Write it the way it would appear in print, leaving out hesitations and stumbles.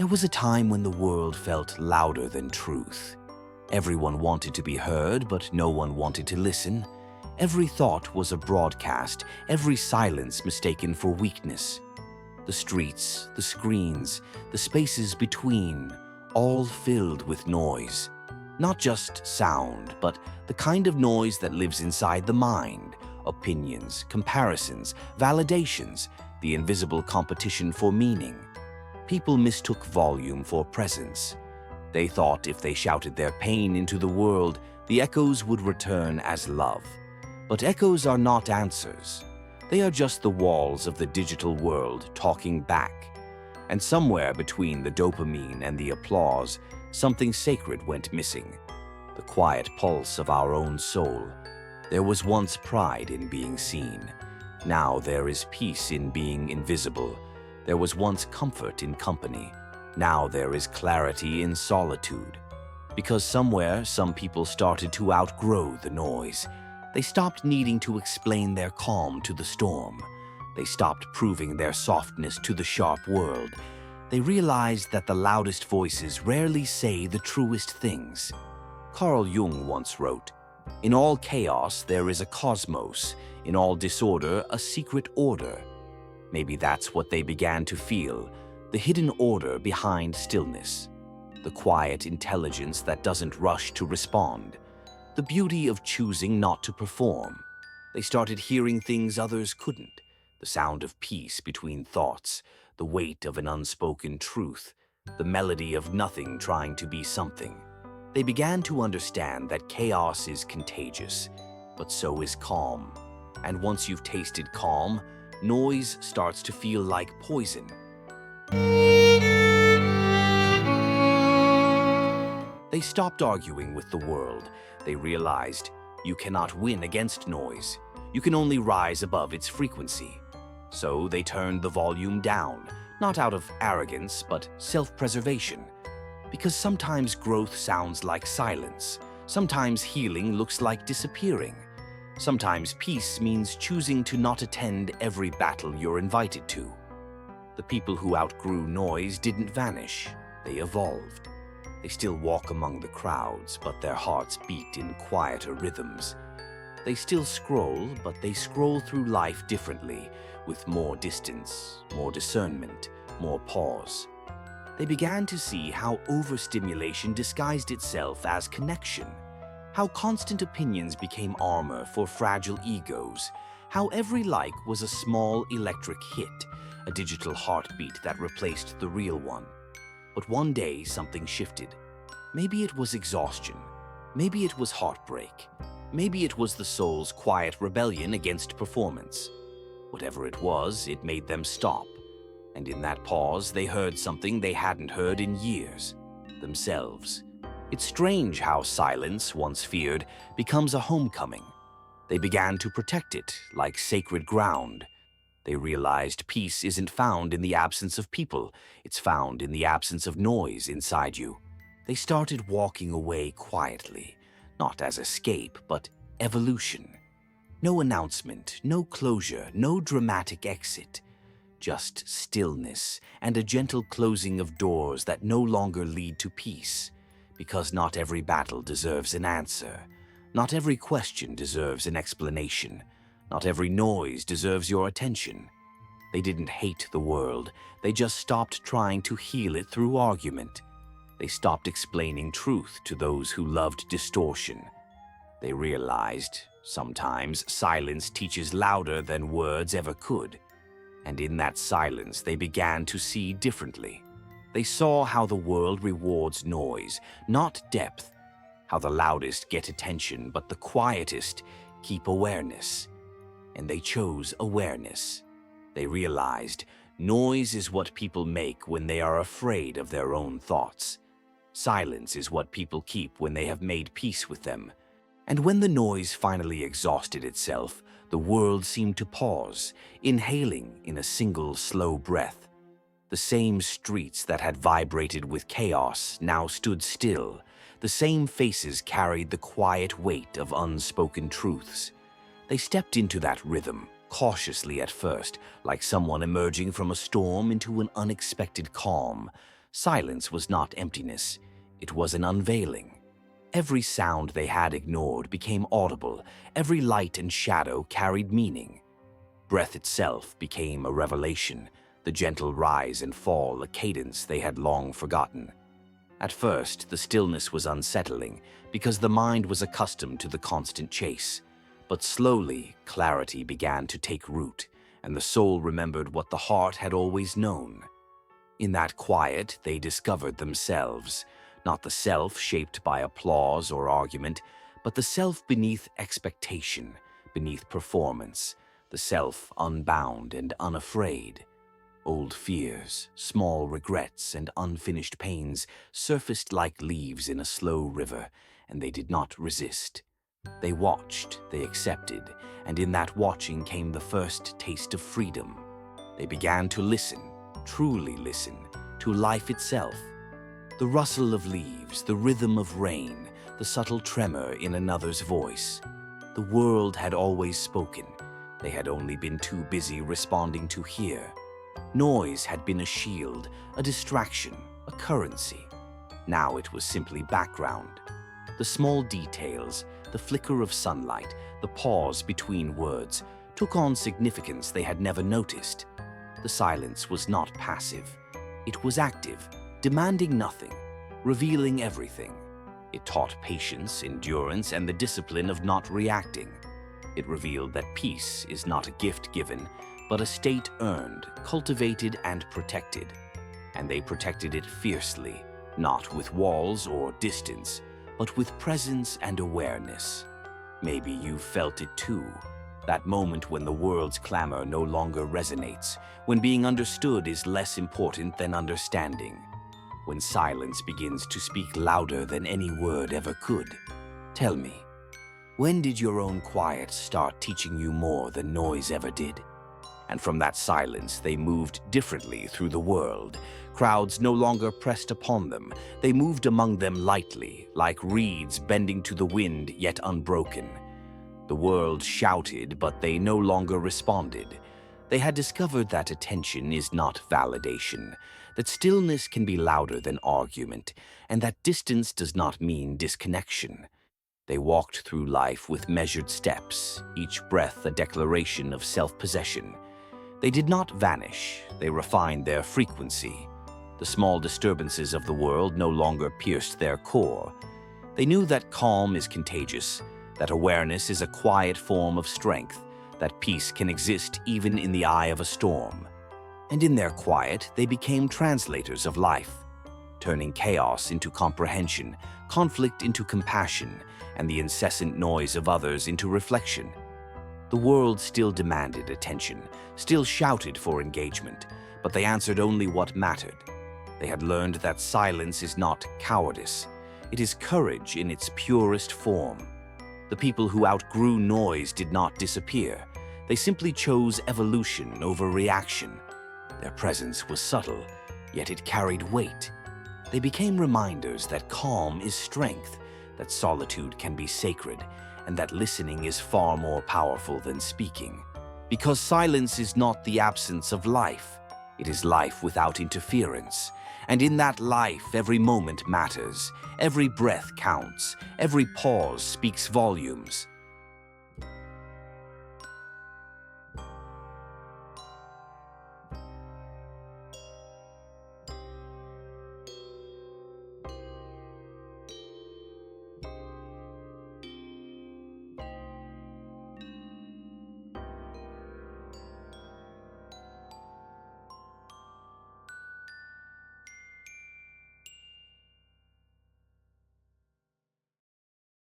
was a time when the world felt louder than truth. Everyone wanted to be heard, but no one wanted to listen. Every thought was a broadcast, every silence mistaken for weakness. The streets, the screens, the spaces between, all filled with noise. Not just sound, but the kind of noise that lives inside the mind. Opinions, comparisons, validations, the invisible competition for meaning. People mistook volume for presence. They thought if they shouted their pain into the world, the echoes would return as love. But echoes are not answers. They are just the walls of the digital world talking back. And somewhere between the dopamine and the applause, something sacred went missing. The quiet pulse of our own soul. There was once pride in being seen. Now there is peace in being invisible. There was once comfort in company. Now there is clarity in solitude. Because somewhere, some people started to outgrow the noise. They stopped needing to explain their calm to the storm. They stopped proving their softness to the sharp world. They realized that the loudest voices rarely say the truest things. Carl Jung once wrote, "In all chaos there is a cosmos, in all disorder a secret order." Maybe that's what they began to feel, the hidden order behind stillness, the quiet intelligence that doesn't rush to respond, the beauty of choosing not to perform. They started hearing things others couldn't, the sound of peace between thoughts, the weight of an unspoken truth, the melody of nothing trying to be something. They began to understand that chaos is contagious, but so is calm. And once you've tasted calm, noise starts to feel like poison. They stopped arguing with the world. They realized you cannot win against noise. You can only rise above its frequency. So they turned the volume down, not out of arrogance, but self-preservation. Because sometimes growth sounds like silence. Sometimes healing looks like disappearing. Sometimes peace means choosing to not attend every battle you're invited to. The people who outgrew noise didn't vanish. They evolved. They still walk among the crowds, but their hearts beat in quieter rhythms. They still scroll, but they scroll through life differently, with more distance, more discernment, more pause. They began to see how overstimulation disguised itself as connection. How constant opinions became armor for fragile egos. How every like was a small electric hit, a digital heartbeat that replaced the real one. But one day something shifted. Maybe it was exhaustion. Maybe it was heartbreak. Maybe it was the soul's quiet rebellion against performance. Whatever it was, it made them stop. And in that pause, they heard something they hadn't heard in years. Themselves. It's strange how silence, once feared, becomes a homecoming. They began to protect it like sacred ground. They realized peace isn't found in the absence of people. It's found in the absence of noise inside you. They started walking away quietly, not as escape, but evolution. No announcement, no closure, no dramatic exit. Just stillness and a gentle closing of doors that no longer lead to peace. Because not every battle deserves an answer. Not every question deserves an explanation. Not every noise deserves your attention. They didn't hate the world. They just stopped trying to heal it through argument. They stopped explaining truth to those who loved distortion. They realized sometimes silence teaches louder than words ever could. And in that silence, they began to see differently. They saw how the world rewards noise, not depth. How the loudest get attention, but the quietest keep awareness. And they chose awareness. They realized noise is what people make when they are afraid of their own thoughts. Silence is what people keep when they have made peace with them. And when the noise finally exhausted itself, the world seemed to pause, inhaling in a single slow breath. The same streets that had vibrated with chaos now stood still. The same faces carried the quiet weight of unspoken truths. They stepped into that rhythm, cautiously at first, like someone emerging from a storm into an unexpected calm. Silence was not emptiness, it was an unveiling. Every sound they had ignored became audible, every light and shadow carried meaning. Breath itself became a revelation, the gentle rise and fall a cadence they had long forgotten. At first, the stillness was unsettling because the mind was accustomed to the constant chase. But slowly, clarity began to take root, and the soul remembered what the heart had always known. In that quiet, they discovered themselves, not the self shaped by applause or argument, but the self beneath expectation, beneath performance, the self unbound and unafraid. Old fears, small regrets, and unfinished pains surfaced like leaves in a slow river, and they did not resist. They watched, they accepted, and in that watching came the first taste of freedom. They began to listen, truly listen, to life itself. The rustle of leaves, the rhythm of rain, the subtle tremor in another's voice. The world had always spoken. They had only been too busy responding to hear. Noise had been a shield, a distraction, a currency. Now it was simply background. The small details, the flicker of sunlight, the pause between words, took on significance they had never noticed. The silence was not passive. It was active, demanding nothing, revealing everything. It taught patience, endurance, and the discipline of not reacting. It revealed that peace is not a gift given, but a state earned, cultivated, and protected. And they protected it fiercely, not with walls or distance, but with presence and awareness. Maybe you felt it too. That moment when the world's clamor no longer resonates, when being understood is less important than understanding, when silence begins to speak louder than any word ever could. Tell me, when did your own quiet start teaching you more than noise ever did? And from that silence, they moved differently through the world. Crowds no longer pressed upon them. They moved among them lightly, like reeds bending to the wind yet unbroken. The world shouted, but they no longer responded. They had discovered that attention is not validation, that stillness can be louder than argument, and that distance does not mean disconnection. They walked through life with measured steps, each breath a declaration of self-possession. They did not vanish, they refined their frequency. The small disturbances of the world no longer pierced their core. They knew that calm is contagious, that awareness is a quiet form of strength, that peace can exist even in the eye of a storm. And in their quiet, they became translators of life, turning chaos into comprehension, conflict into compassion, and the incessant noise of others into reflection. The world still demanded attention, still shouted for engagement, but they answered only what mattered. They had learned that silence is not cowardice. It is courage in its purest form. The people who outgrew noise did not disappear. They simply chose evolution over reaction. Their presence was subtle, yet it carried weight. They became reminders that calm is strength, that solitude can be sacred, and that listening is far more powerful than speaking. Because silence is not the absence of life, it is life without interference. And in that life, every moment matters, every breath counts, every pause speaks volumes.